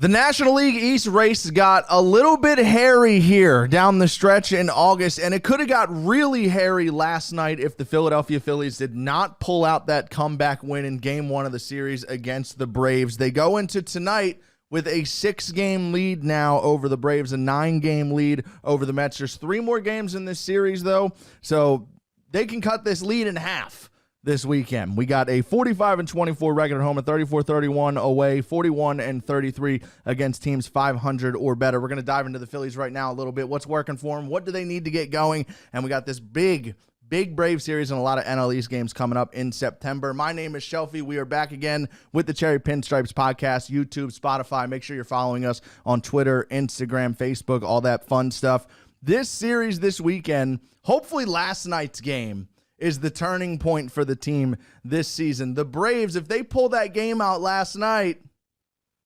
The National League East race got a little bit hairy here down the stretch in August, and it could have got really hairy last night if the Philadelphia Phillies did not pull out that comeback win in Game 1 of the series against the Braves. They go into tonight with a 6-game lead now over the Braves, a 9-game lead over the Mets. There's 3 more games in this series, though, so they can cut this lead in half this weekend. We got a 45-24 record at home, a 34-31 away, 41-33 against teams 500 or better. We're going to dive into the Phillies right now a little bit. What's working for them? What do they need to get going? And we got this big Brave series and a lot of NL East games coming up in September. My name is Shelfie. We are back again with the Cherry Pinstripes podcast, YouTube, Spotify. Make sure you're following us on Twitter, Instagram, Facebook, all that fun stuff. This series this weekend, hopefully last night's game, is the turning point for the team this season. The Braves, if they pull that game out last night,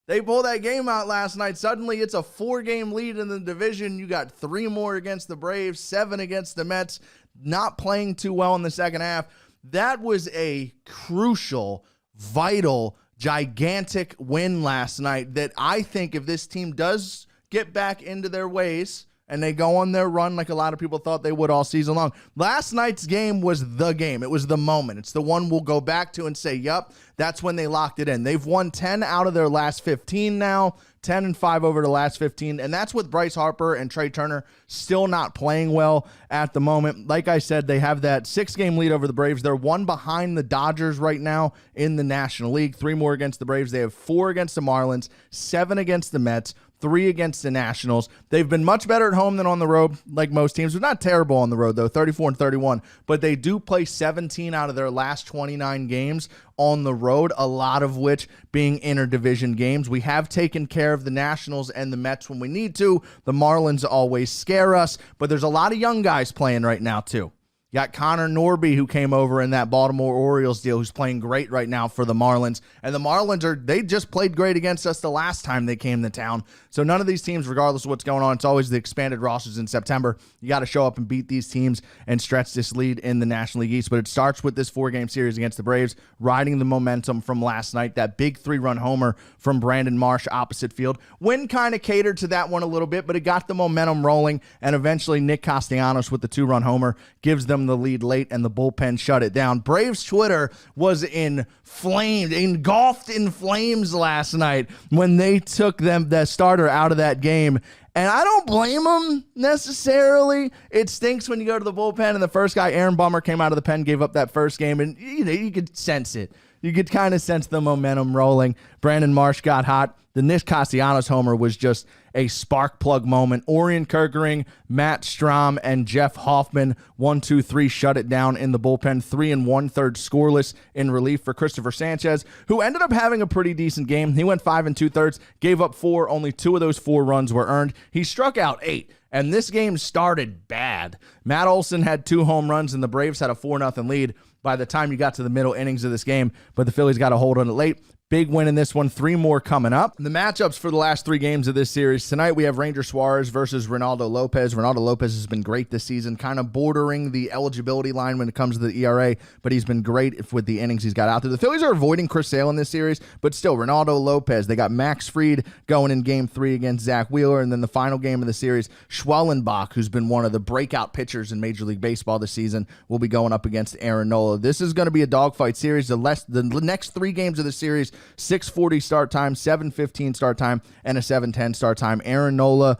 suddenly it's a 4-game lead in the division. You got 3 more against the Braves, 7 against the Mets, not playing too well in the second half. That was a crucial, vital, gigantic win last night that I think if this team does get back into their ways and they go on their run like a lot of people thought they would all season long. Last night's game was the game. It was the moment. It's the one we'll go back to and say, yup, that's when they locked it in. They've won 10 out of their last 15 now, 10-5 over the last 15, and that's with Bryce Harper and Trey Turner still not playing well at the moment. Like I said, they have that 6-game lead over the Braves. They're 1 behind the Dodgers right now in the National League, 3 more against the Braves. They have 4 against the Marlins, 7 against the Mets, 3 against the Nationals. They've been much better at home than on the road, like most teams. They're not terrible on the road, though, 34-31, but they do play 17 out of their last 29 games on the road, a lot of which being interdivision games. We have taken care of the Nationals and the Mets when we need to. The Marlins always scare us, but there's a lot of young guys playing right now, too. You got Connor Norby, who came over in that Baltimore Orioles deal, who's playing great right now for the Marlins. And the Marlins they just played great against us the last time they came to town. So none of these teams, regardless of what's going on, it's always the expanded rosters in September. You got to show up and beat these teams and stretch this lead in the National League East. But it starts with this 4-game series against the Braves, riding the momentum from last night. That big 3-run homer from Brandon Marsh opposite field. Wind kind of catered to that one a little bit, but it got the momentum rolling. And eventually Nick Castellanos with the 2-run homer gives them the lead late, and the bullpen shut it down. Braves Twitter was engulfed in flames last night when they took the starter out of that game. And I don't blame them necessarily. It stinks when you go to the bullpen and the first guy, Aaron Bummer, came out of the pen, gave up that first game, and you could sense it. You could kind of sense the momentum rolling. Brandon Marsh got hot. The Nick Castellanos homer was just a spark plug moment. Orion Kerkering, Matt Strahm, and Jeff Hoffman, 1-2-3, shut it down in the bullpen. 3 1/3 scoreless in relief for Christopher Sanchez, who ended up having a pretty decent game. He went 5 2/3, gave up 4. Only 2 of those 4 runs were earned. He struck out 8. And this game started bad. Matt Olson had 2 home runs, and the Braves had a 4-0 lead by the time you got to the middle innings of this game, but the Phillies got a hold on it late. Big win in this one, 3 more coming up. The matchups for the last 3 games of this series. Tonight we have Ranger Suarez versus Ronaldo Lopez. Ronaldo Lopez has been great this season, kind of bordering the eligibility line when it comes to the ERA, but he's been great with the innings he's got out there. The Phillies are avoiding Chris Sale in this series, but still, Ronaldo Lopez. They got Max Fried going in Game 3 against Zach Wheeler, and then the final game of the series, Schwellenbach, who's been one of the breakout pitchers in Major League Baseball this season, will be going up against Aaron Nola. This is going to be a dogfight series. The next 3 games of the series, 6:40 start time, 7:15 start time, and a 7:10 start time. Aaron Nola,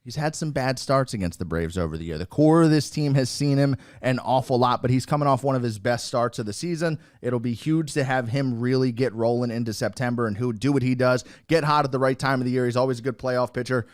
he's had some bad starts against the Braves over the year. The core of this team has seen him an awful lot, but he's coming off one of his best starts of the season. It'll be huge to have him really get rolling into September and do what he does, get hot at the right time of the year. He's always a good playoff pitcher.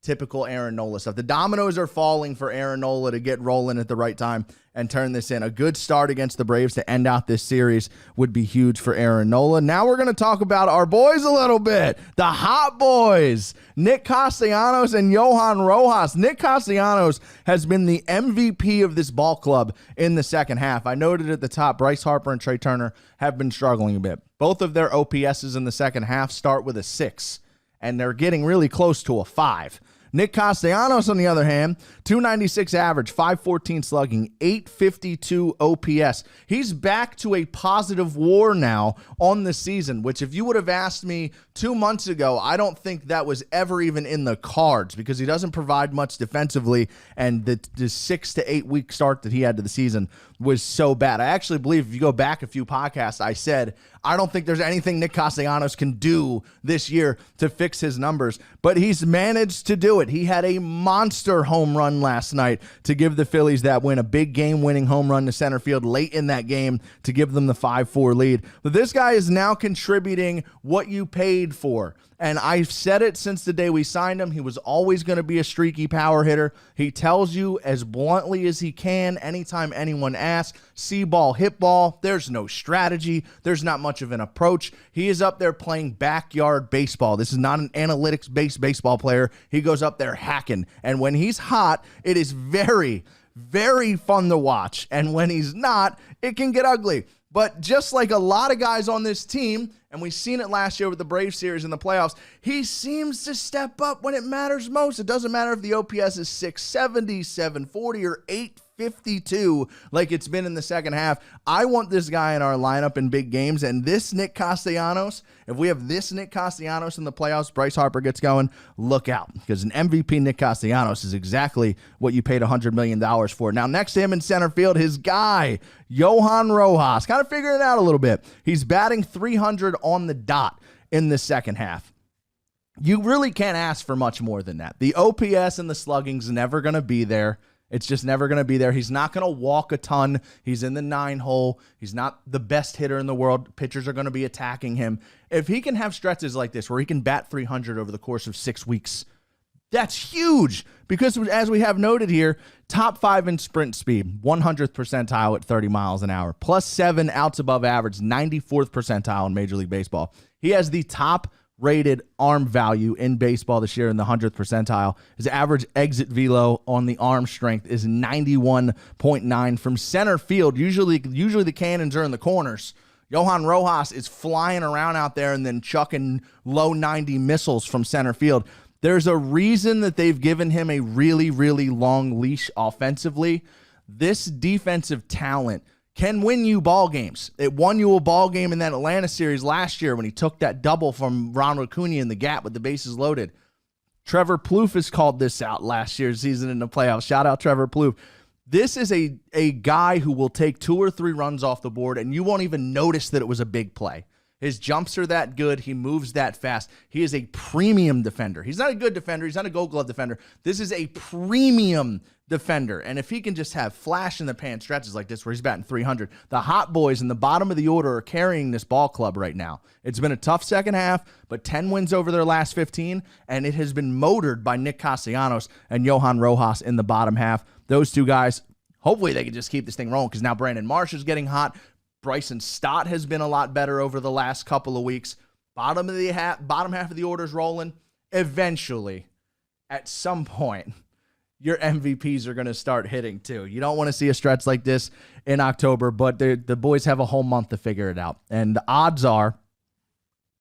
Typical Aaron Nola stuff. The dominoes are falling for Aaron Nola to get rolling at the right time and turn this in. A good start against the Braves to end out this series would be huge for Aaron Nola. Now we're going to talk about our boys a little bit. The hot boys, Nick Castellanos and Johan Rojas. Nick Castellanos has been the MVP of this ball club in the second half. I noted at the top, Bryce Harper and Trey Turner have been struggling a bit. Both of their OPSs in the second half start with a 6, and they're getting really close to a 5. Nick Castellanos, on the other hand, 296 average, 514 slugging, 852 OPS. He's back to a positive WAR now on the season, which if you would have asked me 2 months ago, I don't think that was ever even in the cards because he doesn't provide much defensively, and the 6 to 8 week start that he had to the season was so bad. I actually believe if you go back a few podcasts, I said, I don't think there's anything Nick Castellanos can do this year to fix his numbers, but he's managed to do it. He had a monster home run last night to give the Phillies that win, a big game-winning home run to center field late in that game to give them the 5-4 lead. But this guy is now contributing what you paid for. And I've said it since the day we signed him. He was always going to be a streaky power hitter. He tells you as bluntly as he can anytime anyone asks, see ball, hit ball. There's no strategy. There's not much of an approach. He is up there playing backyard baseball. This is not an analytics-based baseball player. He goes up there hacking. And when he's hot, it is very, very fun to watch. And when he's not, it can get ugly. But just like a lot of guys on this team, and we've seen it last year with the Braves series in the playoffs, he seems to step up when it matters most. It doesn't matter if the OPS is 670, 740, or 852 like it's been in the second half. I want this guy in our lineup in big games, and this Nick Castellanos, if we have this Nick Castellanos in the playoffs, Bryce Harper gets going, look out, because an MVP Nick Castellanos is exactly what you paid $100 million for. Now, next to him in center field, his guy, Johan Rojas, kind of figuring it out a little bit. He's batting 300 on the dot in the second half. You really can't ask for much more than that. The OPS and the slugging's never going to be there. It's just never going to be there. He's not going to walk a ton. He's in the 9-hole. He's not the best hitter in the world. Pitchers are going to be attacking him. If he can have stretches like this where he can bat 300 over the course of 6 weeks, that's huge because, as we have noted here, top 5 in sprint speed, 100th percentile at 30 miles an hour, plus 7 outs above average, 94th percentile in Major League Baseball. He has the top rated arm value in baseball this year in the 100th percentile. His average exit velo on the arm strength is 91.9 from center field. Usually the cannons are in the corners. Johan Rojas is flying around out there and then chucking low 90 missiles from center field. There's a reason that they've given him a really, really long leash offensively. This defensive talent can win you ball games. It won you a ball game in that Atlanta series last year when he took that double from Ronald Acuna in the gap with the bases loaded. Trevor Plouffe has called this out last year's season in the playoffs. Shout out Trevor Plouffe. This is a guy who will take 2 or 3 runs off the board, and you won't even notice that it was a big play. His jumps are that good. He moves that fast. He is a premium defender. He's not a good defender. He's not a gold glove defender. This is a premium defender. And if he can just have flash in the pan stretches like this where he's batting 300, the hot boys in the bottom of the order are carrying this ball club right now. It's been a tough second half, but 10 wins over their last 15, and it has been motored by Nick Castellanos and Johan Rojas in the bottom half. Those two guys, hopefully they can just keep this thing rolling because now Brandon Marsh is getting hot. Bryson Stott has been a lot better over the last couple of weeks. Bottom half of the order's rolling. Eventually, at some point, your MVPs are going to start hitting too. You don't want to see a stretch like this in October, but the boys have a whole month to figure it out. And the odds are,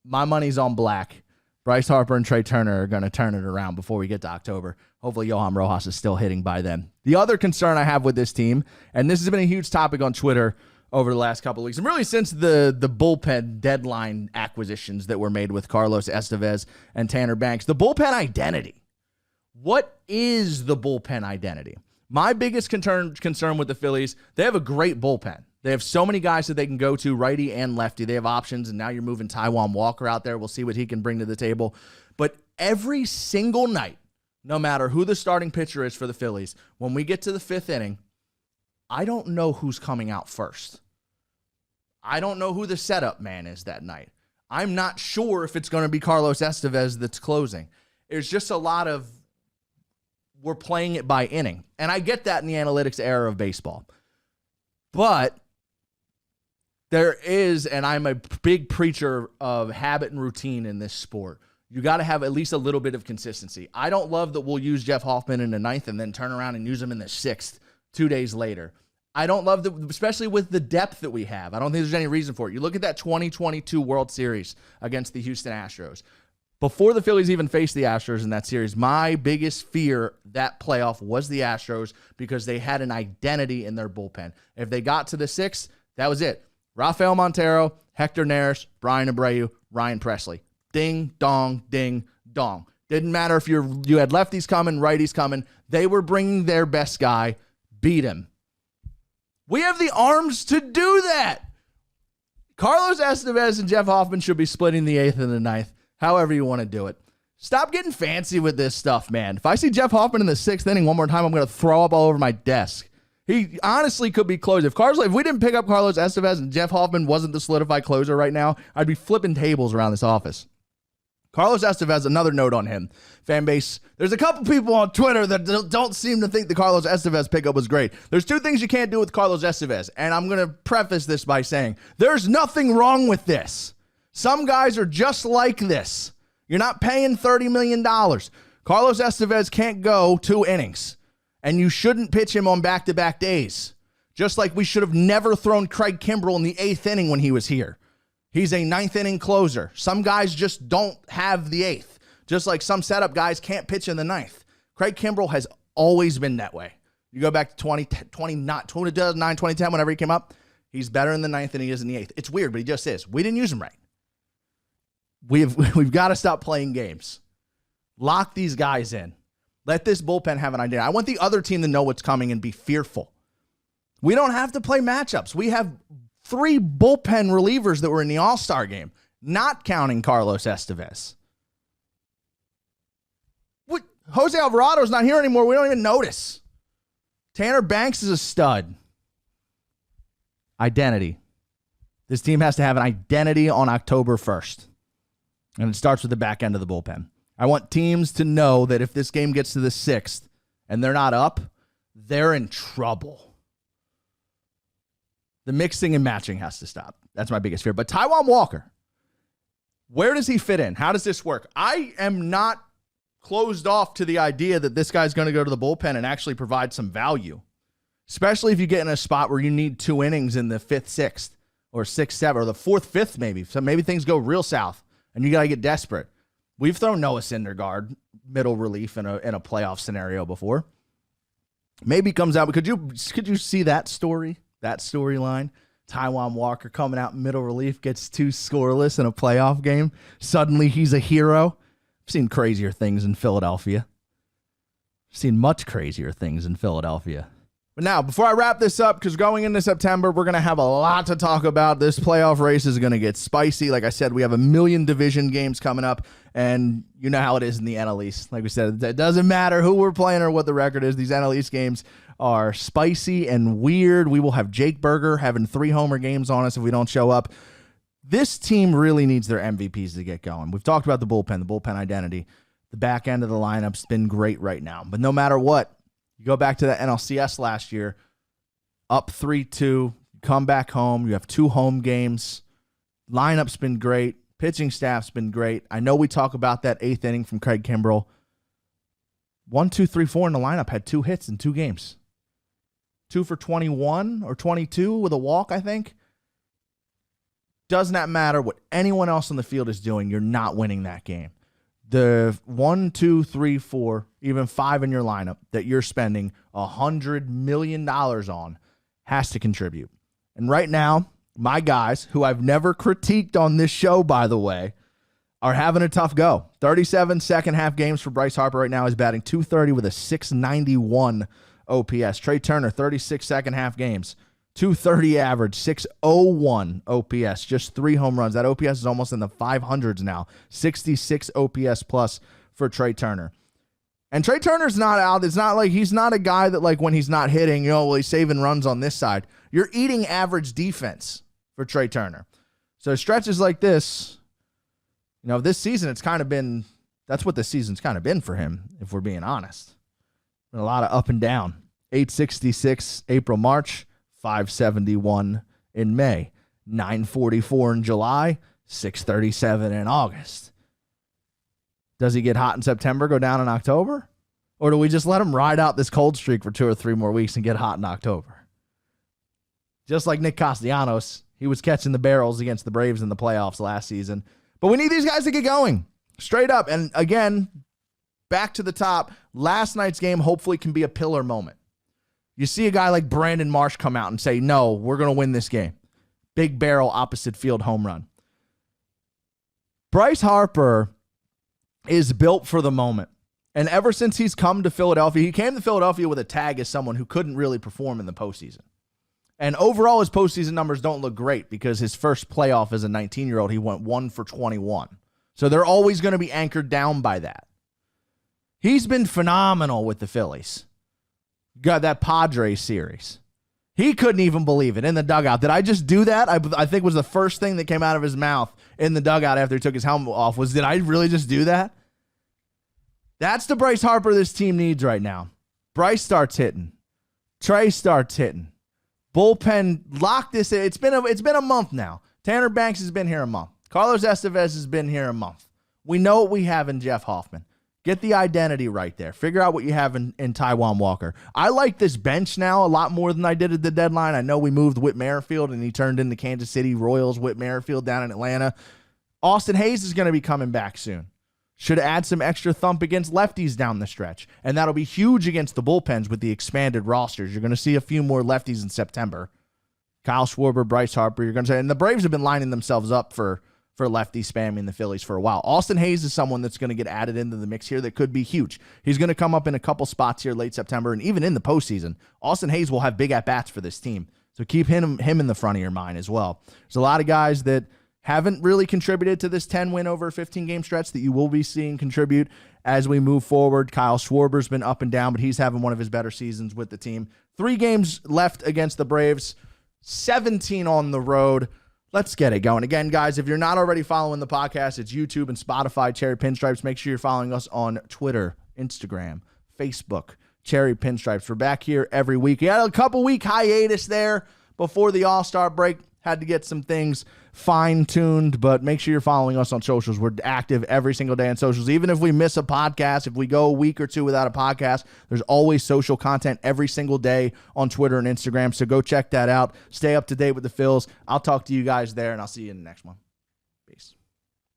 my money's on black. Bryce Harper and Trey Turner are going to turn it around before we get to October. Hopefully, Johan Rojas is still hitting by then. The other concern I have with this team, and this has been a huge topic on Twitter over the last couple of weeks, and really since the bullpen deadline acquisitions that were made with Carlos Estevez and Tanner Banks, the bullpen identity. What is the bullpen identity? My biggest concern with the Phillies, they have a great bullpen. They have so many guys that they can go to, righty and lefty. They have options, and now you're moving Taijuan Walker out there. We'll see what he can bring to the table. But every single night, no matter who the starting pitcher is for the Phillies, when we get to the 5th inning, I don't know who's coming out first. I don't know who the setup man is that night. I'm not sure if it's going to be Carlos Estevez that's closing. It's just a lot of we're playing it by inning. And I get that in the analytics era of baseball. But there is, and I'm a big preacher of habit and routine in this sport. You got to have at least a little bit of consistency. I don't love that we'll use Jeff Hoffman in the 9th and then turn around and use him in the 6th 2 days later. I don't love that, especially with the depth that we have. I don't think there's any reason for it. You look at that 2022 World Series against the Houston Astros. Before the Phillies even faced the Astros in that series, my biggest fear that playoff was the Astros because they had an identity in their bullpen. If they got to the sixth, that was it. Rafael Montero, Hector Neris, Brian Abreu, Ryan Presley. Ding, dong, ding, dong. Didn't matter if you had lefties coming, righties coming. They were bringing their best guy, beat him. We have the arms to do that. Carlos Estevez and Jeff Hoffman should be splitting the eighth and the ninth, however you want to do it. Stop getting fancy with this stuff, man. If I see Jeff Hoffman in the sixth inning one more time, I'm going to throw up all over my desk. He honestly could be closed. If we didn't pick up Carlos Estevez and Jeff Hoffman wasn't the solidified closer right now, I'd be flipping tables around this office. Carlos Estevez, another note on him. Fan base, there's a couple people on Twitter that don't seem to think the Carlos Estevez pickup was great. There's two things you can't do with Carlos Estevez, and I'm going to preface this by saying there's nothing wrong with this. Some guys are just like this. You're not paying $30 million. Carlos Estevez can't go 2 innings, and you shouldn't pitch him on back-to-back days. Just like we should have never thrown Craig Kimbrell in the 8th inning when he was here. He's a 9th inning closer. Some guys just don't have the 8th. Just like some setup guys can't pitch in the 9th. Craig Kimbrell has always been that way. You go back to 2009, 2010, whenever he came up, he's better in the 9th than he is in the 8th. It's weird, but he just is. We didn't use him right. We've got to stop playing games. Lock these guys in. Let this bullpen have an idea. I want the other team to know what's coming and be fearful. We don't have to play matchups. We have 3 bullpen relievers that were in the All-Star game, not counting Carlos Estevez. What? Jose Alvarado's not here anymore. We don't even notice. Tanner Banks is a stud. Identity. This team has to have an identity on October 1st. And it starts with the back end of the bullpen. I want teams to know that if this game gets to the 6th and they're not up, they're in trouble. The mixing and matching has to stop. That's my biggest fear. But Taijuan Walker, where does he fit in? How does this work? I am not closed off to the idea that this guy's going to go to the bullpen and actually provide some value, especially if you get in a spot where you need 2 innings in the 5th, 6th, or 6th, 7th, or the 4th, 5th maybe. So maybe things go real south and you got to get desperate. We've thrown Noah Syndergaard middle relief in a playoff scenario before. Maybe comes out. Could you see that story? That storyline, Taijuan Walker coming out middle relief, gets 2 scoreless in a playoff game. Suddenly he's a hero. I've seen crazier things in Philadelphia. I've seen much crazier things in Philadelphia. But now, before I wrap this up, because going into September, we're going to have a lot to talk about. This playoff race is going to get spicy. Like I said, we have a million division games coming up, and you know how it is in the NL East. Like we said, it doesn't matter who we're playing or what the record is. These NL East games are spicy and weird. We will have Jake Berger having 3 homer games on us if we don't show up. This team really needs their MVPs to get going. We've talked about the bullpen identity. The back end of the lineup's been great right now. But no matter what, you go back to the NLCS last year, up 3-2, come back home, you have 2 home games. Lineup's been great. Pitching staff's been great. I know we talk about that 8th inning from Craig Kimbrell. 1, 2, 3, 4 in the lineup had 2 hits in 2 games. 2 for 21 or 22 with a walk, I think. Does not matter what anyone else on the field is doing. You're not winning that game. The 1, 2, 3, 4, even 5 in your lineup that you're spending $100 million on has to contribute. And right now, my guys, who I've never critiqued on this show, by the way, are having a tough go. 37 second half games for Bryce Harper right now. He's batting .230 with a .691 OPS. Trey Turner, 36 second half games. .230 average, .601 OPS. Just 3 home runs. That OPS is almost in the 500s now. 66 OPS plus for Trey Turner. And Trey Turner's not out. It's not like he's not a guy that, like, when he's not hitting, he's saving runs on this side. You're eating average defense for Trey Turner. So stretches like this, this season, it's kind of been, that's what this season's kind of been for him, if we're being honest. Been a lot of up and down. 866 April, March, 571 in May, 944 in July, 637 in August. Does he get hot in September, go down in October? Or do we just let him ride out this cold streak for 2 or 3 more weeks and get hot in October? Just like Nick Castellanos, he was catching the barrels against the Braves in the playoffs last season. But we need these guys to get going. Straight up. And again, back to the top, last night's game hopefully can be a pillar moment. You see a guy like Brandon Marsh come out and say, no, we're going to win this game. Big barrel opposite field home run. Bryce Harper is built for the moment. And ever since he's come to Philadelphia, he came to Philadelphia with a tag as someone who couldn't really perform in the postseason. And overall, his postseason numbers don't look great because his first playoff as a 19-year-old, he went 1 for 21. So they're always going to be anchored down by that. He's been phenomenal with the Phillies. Got that Padres series. He couldn't even believe it in the dugout. Did I just do that? I think was the first thing that came out of his mouth in the dugout after he took his helmet off was, did I really just do that? That's the Bryce Harper this team needs right now. Bryce starts hitting. Trey starts hitting. Bullpen, lock this in. It's been a month now. Tanner Banks has been here a month. Carlos Estevez has been here a month. We know what we have in Jeff Hoffman. Get the identity right there. Figure out what you have in Taijuan Walker. I like this bench now a lot more than I did at the deadline. I know we moved Whit Merrifield, and he turned into Kansas City Royals Whit Merrifield down in Atlanta. Austin Hayes is going to be coming back soon. Should add some extra thump against lefties down the stretch, and that'll be huge against the bullpens with the expanded rosters. You're going to see a few more lefties in September. Kyle Schwarber, Bryce Harper, you're going to say, and the Braves have been lining themselves up for lefty spamming the Phillies for a while. Austin Hayes is someone that's going to get added into the mix here that could be huge. He's going to come up in a couple spots here late September, and even in the postseason, Austin Hayes will have big at-bats for this team. So keep him in the front of your mind as well. There's a lot of guys that haven't really contributed to this 10-win over a 15-game stretch that you will be seeing contribute as we move forward. Kyle Schwarber's been up and down, but he's having one of his better seasons with the team. 3 games left against the Braves, 17 on the road. Let's get it going. Again, guys, if you're not already following the podcast, it's YouTube and Spotify, Cherry Pinstripes. Make sure you're following us on Twitter, Instagram, Facebook, Cherry Pinstripes. We're back here every week. We had a couple-week hiatus there before the All-Star break. Had to get some things fine-tuned, but make sure you're following us on socials. We're active every single day on socials. Even if we miss a podcast, if we go a week or two without a podcast, there's always social content every single day on Twitter and Instagram, so go check that out. Stay up to date with the Phils. I'll talk to you guys there, and I'll see you in the next one. Peace.